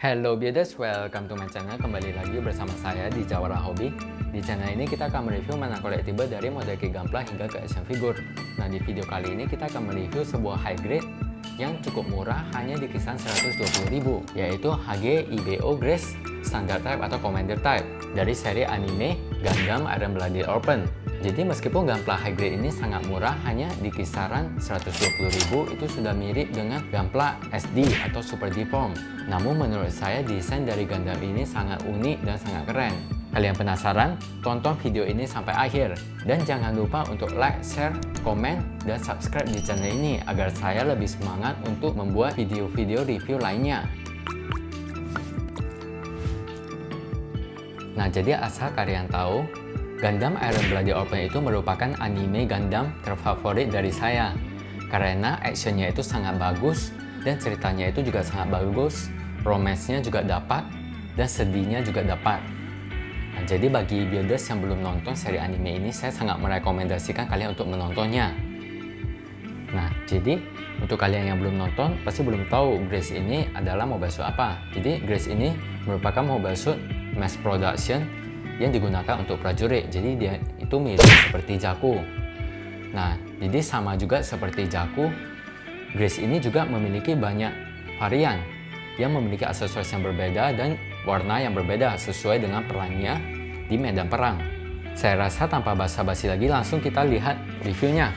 Hello builders, welcome to my channel. Kembali lagi bersama saya di Jawara Hobby. Di channel ini kita akan mereview mainan collectible dari model kit Gunpla hingga ke action figure. Nah, di video kali ini kita akan mereview sebuah high grade yang cukup murah, hanya di kisaran 120.000, yaitu HG IBO Grace Standard Type atau Commander Type dari seri anime Gundam Iron Blooded Orphan. Jadi meskipun Gunpla high grade ini sangat murah, hanya di kisaran 120.000, itu sudah mirip dengan Gunpla SD atau Super Deform. Namun menurut saya desain dari Gundam ini sangat unik dan sangat keren. Kalian penasaran? Tonton video ini sampai akhir. Dan jangan lupa untuk like, share, komen, dan subscribe di channel ini agar saya lebih semangat untuk membuat video-video review lainnya. Nah, jadi asal kalian tahu, Gundam Iron Blooded Orphan itu merupakan anime Gundam terfavorit dari saya. Karena actionnya itu sangat bagus, dan ceritanya itu juga sangat bagus, romance-nya juga dapat, dan sedihnya juga dapat. Nah, jadi bagi builders yang belum nonton seri anime ini, saya sangat merekomendasikan kalian untuk menontonnya. Nah, jadi untuk kalian yang belum nonton, pasti belum tahu Grace ini adalah mobile suit apa. Jadi Grace ini merupakan mobile suit mass production yang digunakan untuk prajurit. Jadi dia itu mirip seperti Jaku. Nah, jadi sama juga seperti Jaku, Grace ini juga memiliki banyak varian yang memiliki aksesoris yang berbeda dan warna yang berbeda sesuai dengan perannya di medan perang. Saya rasa tanpa basa-basi lagi, langsung kita lihat reviewnya.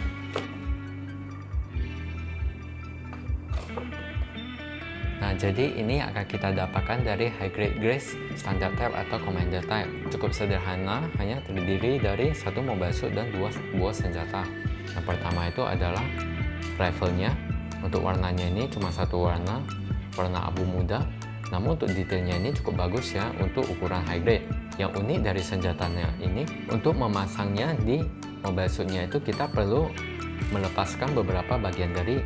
Nah, jadi ini akan kita dapatkan dari high grade Grace Standard Type atau Commander Type. Cukup sederhana, hanya terdiri dari satu mobile suit dan dua buah senjata. Yang pertama itu adalah rifle-nya. Untuk warnanya ini cuma satu warna abu muda. Namun untuk detailnya ini cukup bagus ya untuk ukuran high grade. Yang unik dari senjatanya ini, untuk memasangnya di mobile suit-nya itu kita perlu melepaskan beberapa bagian dari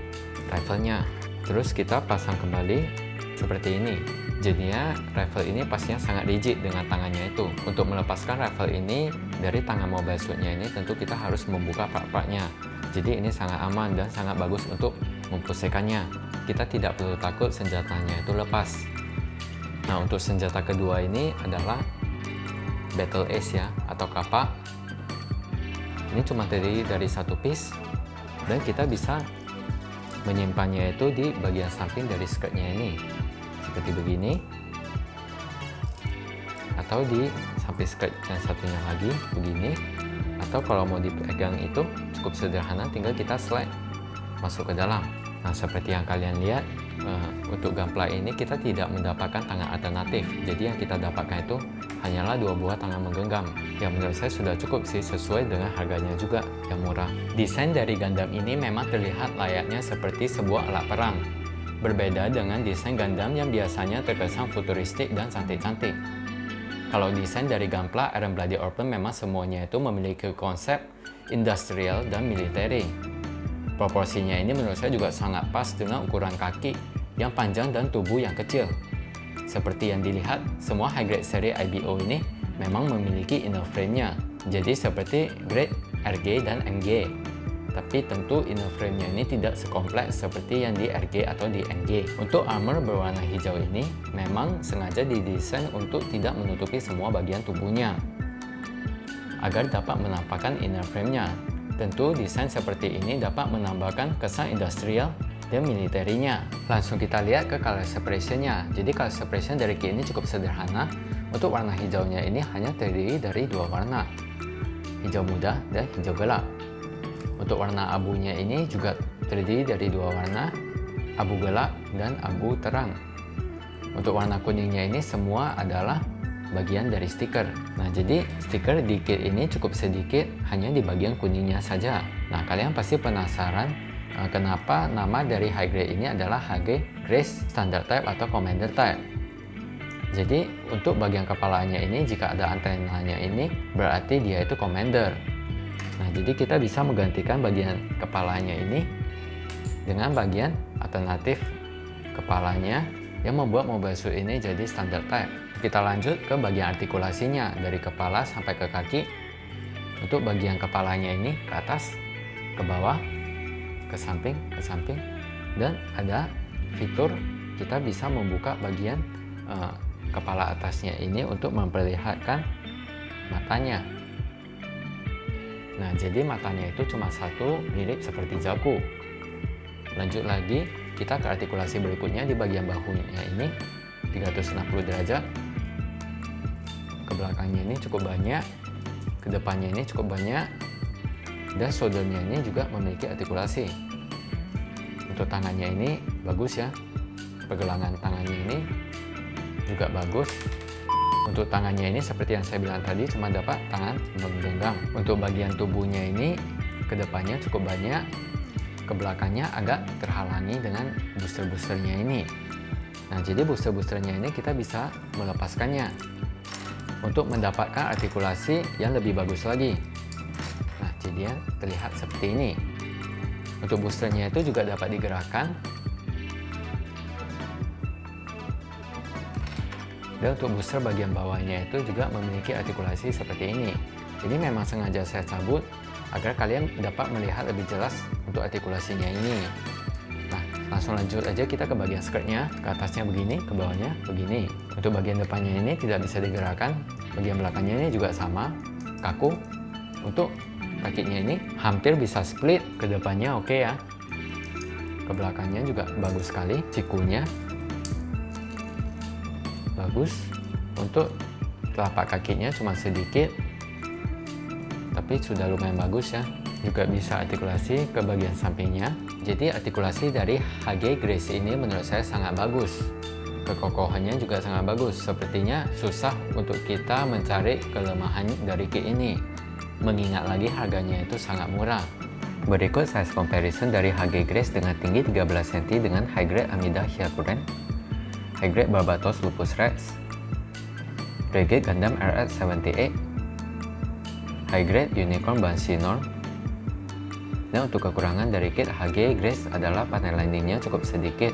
rifle-nya. Terus kita pasang kembali seperti ini. Jadinya rifle ini pastinya sangat rigid dengan tangannya itu. Untuk melepaskan rifle ini dari tangan mobile suit-nya ini, tentu kita harus membuka part-partnya. Jadi ini sangat aman dan sangat bagus untuk memposisikannya. Kita tidak perlu takut senjatanya itu lepas. Nah, untuk senjata kedua ini adalah Battle Axe ya, atau kapak. Ini cuma terdiri dari satu piece dan kita bisa menyimpannya itu di bagian samping dari skirtnya ini seperti begini, atau di samping skirt yang satunya lagi begini, atau kalau mau dipegang itu cukup sederhana, tinggal kita slide masuk ke dalam. Nah, seperti yang kalian lihat, untuk Gunpla ini kita tidak mendapatkan tangan alternatif, jadi yang kita dapatkan itu hanyalah dua buah tangan menggenggam, yang menurut saya sudah cukup sih, sesuai dengan harganya juga yang murah. Desain dari Gundam ini memang terlihat layaknya seperti sebuah alat perang, berbeda dengan desain Gundam yang biasanya terkesan futuristik dan cantik-cantik. Kalau desain dari Gunpla Iron Blooded Orphan memang semuanya itu memiliki konsep industrial dan military. Proporsinya ini menurut saya juga sangat pas dengan ukuran kaki yang panjang dan tubuh yang kecil. Seperti yang dilihat, semua high grade seri IBO ini memang memiliki inner frame-nya. Jadi seperti grade RG dan MG. Tapi tentu inner frame-nya ini tidak sekompleks seperti yang di RG atau di MG. Untuk armor berwarna hijau ini memang sengaja didesain untuk tidak menutupi semua bagian tubuhnya, agar dapat menampakkan inner frame-nya. Tentu desain seperti ini dapat menambahkan kesan industrial dan militernya. Langsung kita lihat ke color separation-nya. Jadi color separation dari kit ini cukup sederhana. Untuk warna hijaunya ini hanya terdiri dari dua warna, hijau muda dan hijau gelap. Untuk warna abunya ini juga terdiri dari dua warna, abu gelap dan abu terang. Untuk warna kuningnya ini semua adalah bagian dari stiker. Nah, jadi stiker di kit ini cukup sedikit, hanya di bagian kuningnya saja. Nah, kalian pasti penasaran kenapa nama dari high grade ini adalah HG Grace Standard Type atau Commander Type. Jadi untuk bagian kepalanya ini, jika ada antenanya ini, berarti dia itu Commander. Nah, jadi kita bisa menggantikan bagian kepalanya ini dengan bagian alternatif kepalanya yang membuat mobile suit ini jadi Standard Type. Kita lanjut ke bagian artikulasinya, dari kepala sampai ke kaki. Untuk bagian kepalanya ini ke atas, ke bawah, ke samping, dan ada fitur kita bisa membuka bagian kepala atasnya ini untuk memperlihatkan matanya. Nah, jadi matanya itu cuma satu, mirip seperti jaku. Lanjut lagi, kita ke artikulasi berikutnya di bagian bahunya ini 360 derajat. Ke belakangnya ini cukup banyak, ke depannya ini cukup banyak, dan shouldernya ini juga memiliki artikulasi. Untuk tangannya ini bagus ya, pergelangan tangannya ini juga bagus. Untuk tangannya ini seperti yang saya bilang tadi, cuma dapat tangan menggenggam. Untuk bagian tubuhnya ini ke depannya cukup banyak, ke belakangnya agak terhalangi dengan booster-boosternya ini. Nah, jadi booster-boosternya ini kita bisa melepaskannya untuk mendapatkan artikulasi yang lebih bagus lagi. Nah, jadi terlihat seperti ini. Untuk boosternya itu juga dapat digerakkan. Dan untuk booster bagian bawahnya itu juga memiliki artikulasi seperti ini. Jadi memang sengaja saya cabut agar kalian dapat melihat lebih jelas untuk artikulasinya ini. Nah, langsung lanjut aja kita ke bagian skirtnya. Ke atasnya begini, ke bawahnya begini. Untuk bagian depannya ini tidak bisa digerakkan. Bagian belakangnya ini juga sama, kaku. Untuk kakinya ini hampir bisa split. Ke depannya oke ya. Ke belakangnya juga bagus sekali. Sikunya bagus. Untuk telapak kakinya cuma sedikit, tapi sudah lumayan bagus ya. Juga bisa artikulasi ke bagian sampingnya. Jadi artikulasi dari HG Grace ini menurut saya sangat bagus. Kekokohannya juga sangat bagus. Sepertinya susah untuk kita mencari kelemahan dari kit ini, mengingat lagi harganya itu sangat murah. Berikut size comparison dari HG Grace dengan tinggi 13 cm dengan high grade Amida Hyakuren, high grade Barbatos Lupus Rex, Renegade Gundam RX-78, high grade Unicorn Banshee Norm. Dan untuk kekurangan dari kit HG Grace adalah panel landingnya cukup sedikit,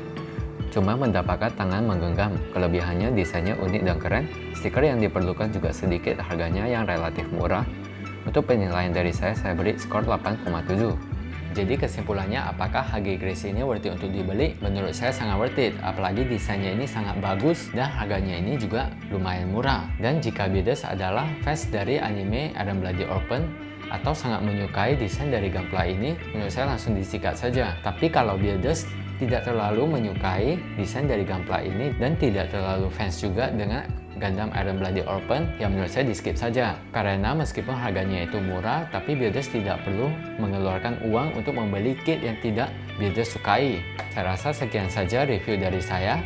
cuma mendapatkan tangan menggenggam. Kelebihannya desainnya unik dan keren, stiker yang diperlukan juga sedikit, harganya yang relatif murah. Untuk penilaian dari saya beri skor 8,7. Jadi kesimpulannya, apakah HG Grace ini worth it untuk dibeli? Menurut saya sangat worth it, apalagi desainnya ini sangat bagus dan harganya ini juga lumayan murah. Dan jika bidders adalah fans dari anime Iron Bloody Orphan atau sangat menyukai desain dari Gunpla ini, menurut saya langsung disikat saja. Tapi kalau builders tidak terlalu menyukai desain dari Gunpla ini dan tidak terlalu fans juga dengan Gundam Iron Bloody Orphan, yang menurut saya di skip saja. Karena meskipun harganya itu murah, tapi builders tidak perlu mengeluarkan uang untuk membeli kit yang tidak builders sukai. Saya rasa sekian saja review dari saya.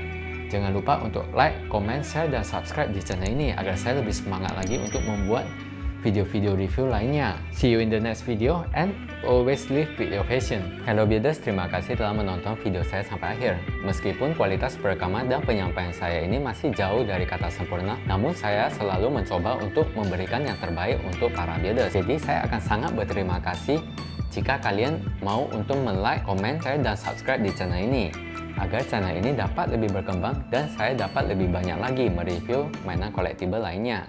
Jangan lupa untuk like, comment, share, dan subscribe di channel ini agar saya lebih semangat lagi untuk membuat video-video review lainnya. See you in the next video and always live with your passion. Hello builders, terima kasih telah menonton video saya sampai akhir. Meskipun kualitas perekaman dan penyampaian saya ini masih jauh dari kata sempurna, namun saya selalu mencoba untuk memberikan yang terbaik untuk para builders. Jadi saya akan sangat berterima kasih jika kalian mau untuk like, comment, share, dan subscribe di channel ini, agar channel ini dapat lebih berkembang dan saya dapat lebih banyak lagi mereview mainan collectible lainnya.